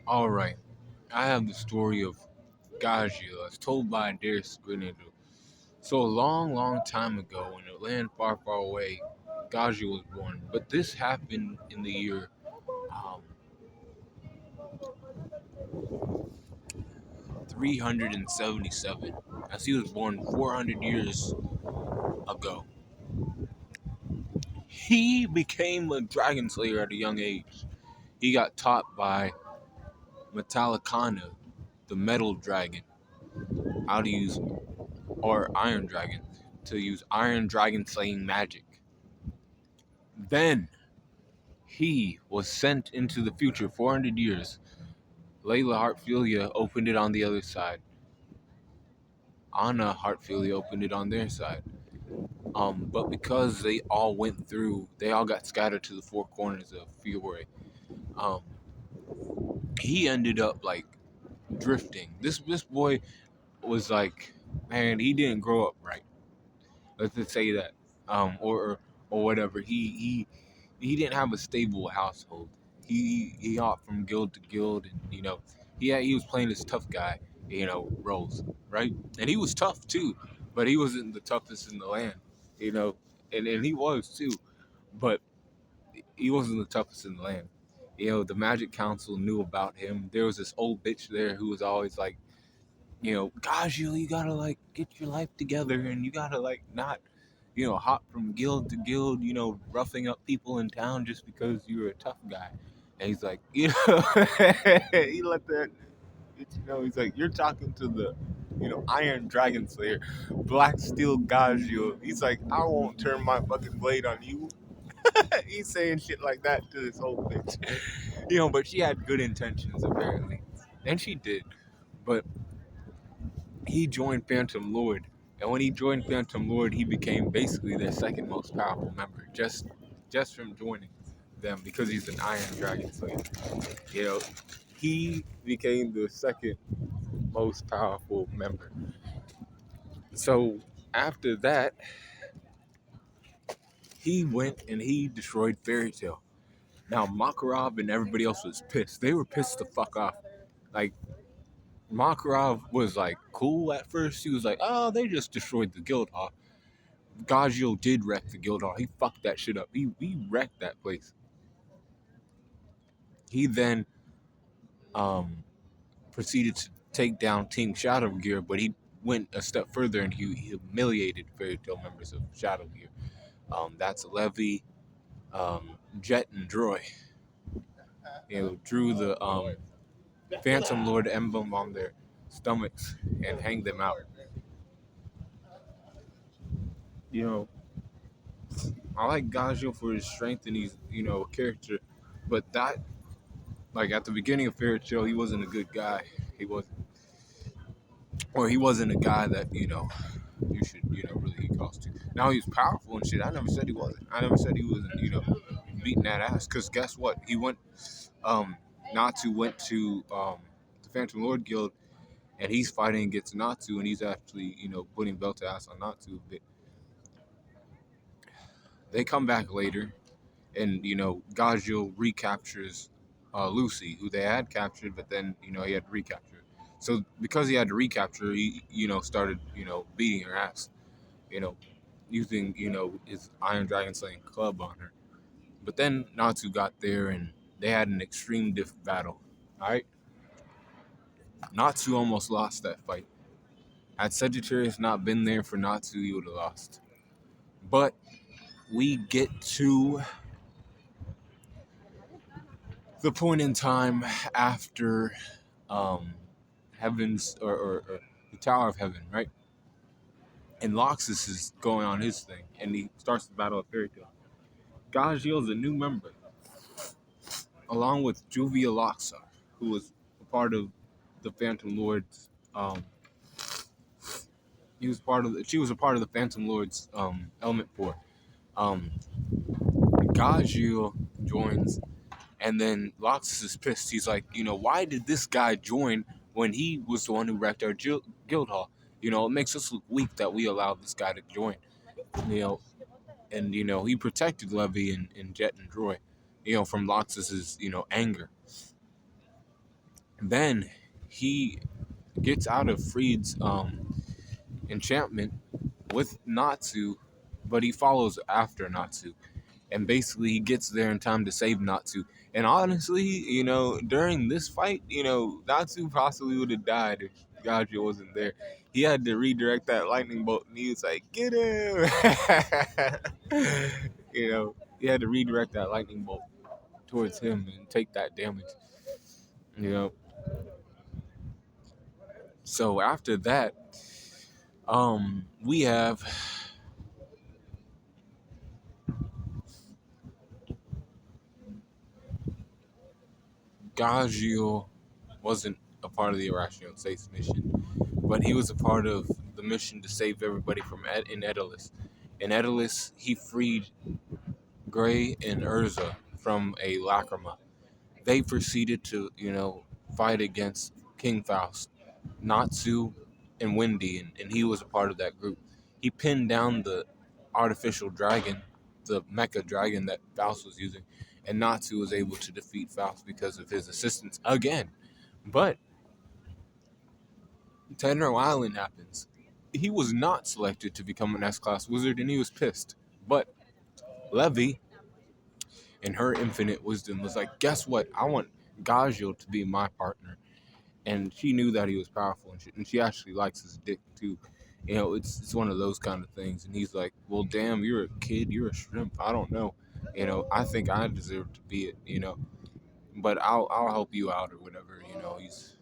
All right, I have the story of Gajeel as told by Darius the Green Angel. So a long, long time ago, in a land far, far away, Gajeel was born. But this happened in the year um, 377, as he was born 400 years ago. He became a dragon slayer at a young age. He got taught by Metallicana, the metal dragon, how to use, or iron dragon, to use iron dragon slaying magic. Then he was sent into the future 400 years. Layla Hartfilia opened it on the other side. Anna Hartfilia opened it on their side. But because they all went through, they all got scattered to the four corners of Fiore. Um, he ended up like drifting. This boy was like, man, he didn't grow up right. Let's just say that, or whatever. He didn't have a stable household. He hopped from guild to guild, and he was playing this tough guy, roles, right? And he was tough too, but he wasn't the toughest in the land, you know, and he was too, but he wasn't the toughest in the land. The Magic Council knew about him. There was this old bitch there who was always like, Gajeel, you gotta like get your life together, and you gotta like not hop from guild to guild, roughing up people in town just because you're a tough guy. And he's like, he let that, he's like, you're talking to the, Iron Dragon Slayer, Black Steel Gajeel. He's like, I won't turn my fucking blade on you. He's saying shit like that to this whole bitch. But she had good intentions apparently. And she did. But he joined Phantom Lord. And when he joined Phantom Lord, he became basically their second most powerful member, just from joining them because he's an Iron Dragon Slayer. You know, he became the second most powerful member. So after that, he went and he destroyed Fairy Tail. Now Makarov and everybody else was pissed. They were pissed the fuck off. Like Makarov was like cool at first. He was like, "Oh, they just destroyed the guild hall." Gajeel did wreck the guild hall. He fucked that shit up. He wrecked that place. He then um, proceeded to take down Team Shadow Gear, but he went a step further and he humiliated Fairy Tail members of Shadow Gear. That's Levy, Jet, and Droy. Drew the Phantom Lord emblem on their stomachs and hanged them out. You know, I like Gajeel for his strength and he's, character, but that, like at the beginning of Fairy Tail, he wasn't a good guy. He wasn't, or he wasn't a guy that you should really eat cost to. Now he's powerful and shit. I never said he wasn't. I never said he wasn't beating that ass. Cause guess what? He went Natsu went to the Phantom Lord Guild and he's fighting against Natsu and he's actually putting belt to ass on Natsu. They come back later and Gajeel recaptures Lucy, who they had captured, but then he had to recapture. So because he had to recapture, he started beating her ass, you know, using his Iron Dragon slaying club on her. But then Natsu got there and they had an extreme diff battle. All right, Natsu almost lost that fight. Had Sagittarius not been there for Natsu, he would have lost. But we get to the point in time after Heaven's or the Tower of Heaven, right? And Loxus is going on his thing, and he starts the Battle of Fairy Tail. Gajeel's a new member, along with Juvia Loxa, who was a part of the Phantom Lord's. She was a part of the Phantom Lord's Element Four. Um, Gajeel joins, and then Loxus is pissed. He's like, why did this guy join when he was the one who wrecked our guild hall? It makes us look weak that we allowed this guy to join. And he protected Levy and Jet and Droy, from Loxus's, anger. Then he gets out of Freed's enchantment with Natsu, but he follows after Natsu. And basically, he gets there in time to save Natsu. And honestly, during this fight, Natsu possibly would have died if Gajeel wasn't there. He had to redirect that lightning bolt, and he was like, "Get him!" He had to redirect that lightning bolt towards him and take that damage. You know. So after that, we have Gajeel wasn't a part of the Irrational States mission, but he was a part of the mission to save everybody from in Edelis. In Edelis, he freed Gray and Urza from a Lacrima. They proceeded to, fight against King Faust, Natsu, and Wendy, and he was a part of that group. He pinned down the artificial dragon, the mecha dragon that Faust was using, and Natsu was able to defeat Faust because of his assistance again. But Tenno Island happens. He was not selected to become an S-class wizard, and he was pissed. But Levi, in her infinite wisdom, was like, guess what? I want Gajeel to be my partner. And she knew that he was powerful, and she actually likes his dick, too. It's one of those kind of things. And he's like, well, damn, you're a kid. You're a shrimp. I don't know. I think I deserve to be it, But I'll help you out or whatever. He's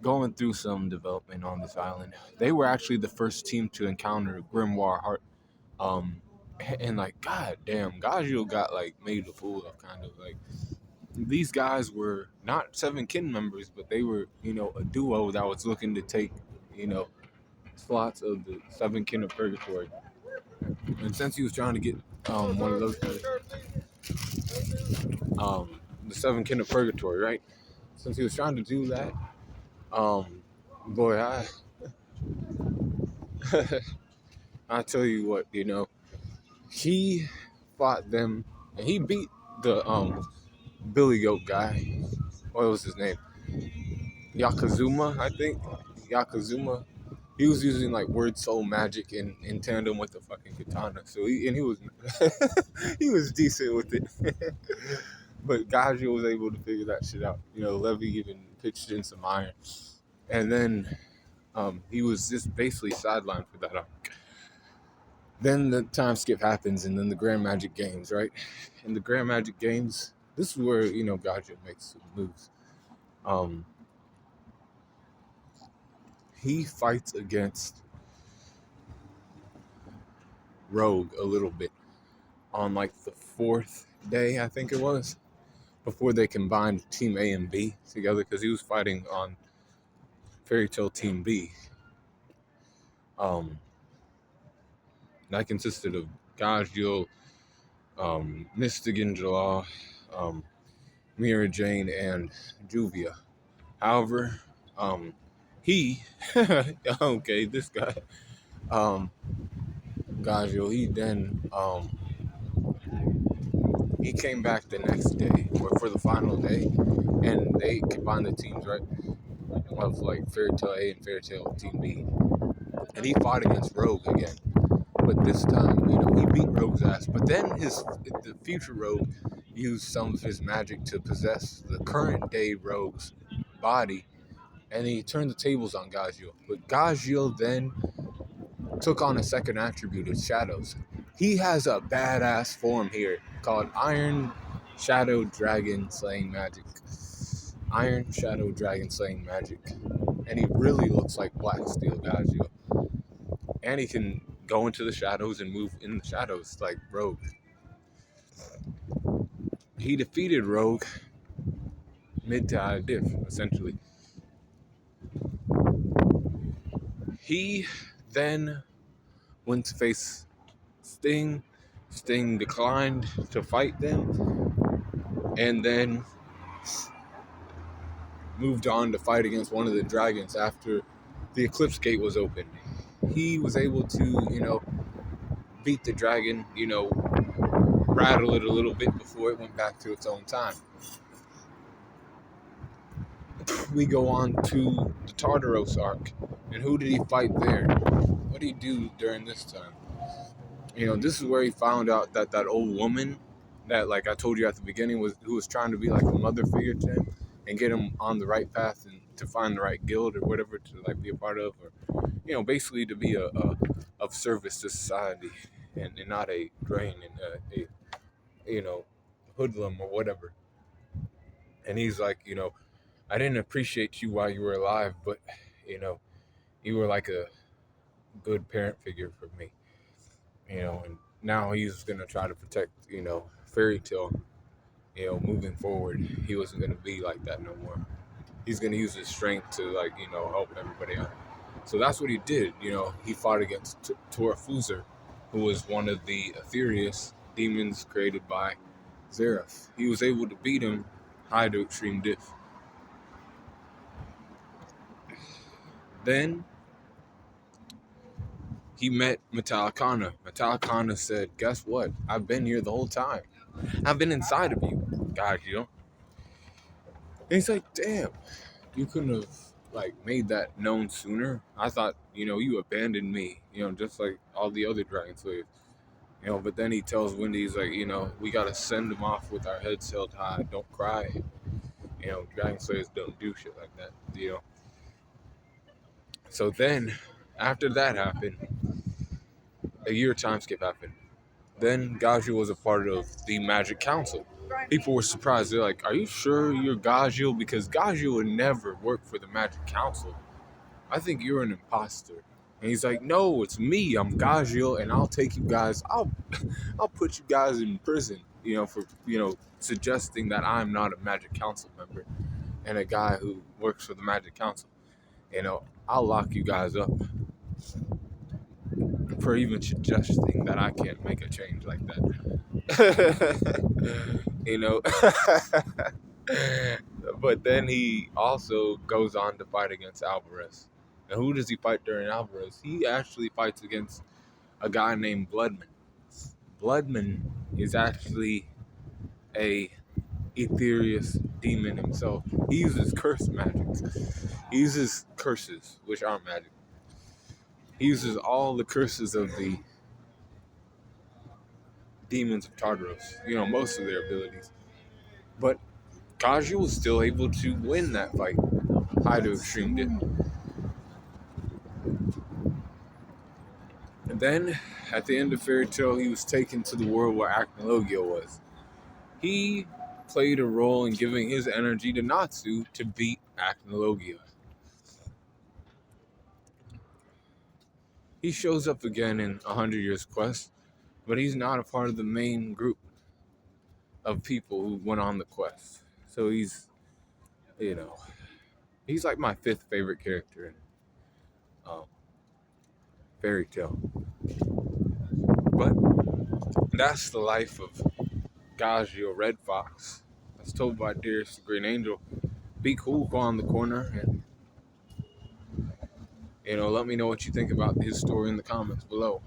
going through some development on this island. They were actually the first team to encounter Grimoire Heart. And like, god damn, Gajeel got like made a fool of, kind of like. These guys were not seven kin members, but they were, a duo that was looking to take, slots of the seven kin of purgatory. And since he was trying to get one of those guys, the seven kin of purgatory, right? Since he was trying to do that, boy, I tell you what, he fought them, and he beat the Billy Goat guy. What was his name? Yakazuma, I think. Yakazuma. He was using like word soul magic in tandem with the fucking katana. So he was he was decent with it. But Gajeel was able to figure that shit out. Levi even pitched in some iron. And then he was just basically sidelined for that arc. Then the time skip happens, and then the Grand Magic Games, right? In the Grand Magic Games, this is where, Gajeel makes some moves. He fights against Rogue a little bit on like the fourth day, I think it was, before they combined Team A and B together, because he was fighting on Fairy Tail Team B. That consisted of Gajeel, Mystic Angela, Mira Jane, and Juvia. However, he, okay, this guy, Gajeel, he then, he came back the next day, or for the final day, and they combined the teams, right, of like Fairy Tail A and Fairy Tail Team B. And he fought against Rogue again. But this time, he beat Rogue's ass. But then the future Rogue used some of his magic to possess the current day Rogue's body, and he turned the tables on Gajeel. But Gajeel then took on a second attribute of shadows. He has a badass form here called Iron Shadow Dragon Slaying Magic. Iron Shadow Dragon Slaying Magic. And he really looks like Black Steel Gajeel. And he can go into the shadows and move in the shadows like Rogue. He defeated Rogue mid to high diff, essentially. He then went to face Sting. Sting declined to fight them, and then moved on to fight against one of the dragons after the Eclipse Gate was opened. He was able to, beat the dragon, rattle it a little bit before it went back to its own time. we go on to the Tartaros arc. And who did he fight there? What did he do during this time? This is where he found out that that old woman that, like I told you at the beginning, who was trying to be like a mother figure to him and get him on the right path and to find the right guild or whatever to like be a part of, or basically to be a of service to society and not a drain and hoodlum or whatever. And he's like, I didn't appreciate you while you were alive, but you were like a good parent figure for me. And now he's gonna try to protect, Fairy Tale. Moving forward, he wasn't gonna be like that no more. He's gonna use his strength to like, help everybody out. So that's what he did. He fought against Torfuzer, who was one of the Aetherius demons created by Zereth. He was able to beat him high to extreme diff. Then he met Metallicana. Metallicana said, guess what? I've been here the whole time. I've been inside of you, Gajeel. And he's like, damn, you couldn't have like made that known sooner. I thought, you abandoned me, just like all the other dragon slaves. But then he tells Wendy, he's like, we gotta send them off with our heads held high. Don't cry. Dragon slaves don't do shit like that, So then, after that happened, a year time skip happened. Then Gajeel was a part of the Magic Council. People were surprised. They're like, are you sure you're Gajeel? Because Gajeel would never work for the Magic Council. I think you're an imposter. And he's like, no, it's me. I'm Gajeel, and I'll take you guys. I'll put you guys in prison, for, suggesting that I'm not a Magic Council member and a guy who works for the Magic Council. I'll lock you guys up for even suggesting that I can't make a change like that. But then he also goes on to fight against Alvarez. And who does he fight during Alvarez? He actually fights against a guy named Bloodman. Bloodman is actually a Aetherius demon himself. He uses curse magic. He uses curses, which aren't magic. He uses all the curses of the demons of Tartaros. Most of their abilities. But Gajeel was still able to win that fight. High to extreme dip. And then, at the end of Fairy Tale, he was taken to the world where Acnologia was. He played a role in giving his energy to Natsu to beat Acnologia. He shows up again in 100 Years Quest, but he's not a part of the main group of people who went on the quest. So he's like my 5th favorite character in Fairy Tale. But that's the life of Gajeel Red Fox. That's told by Darius the Green Angel. Be cool, go on the corner, and let me know what you think about his story in the comments below.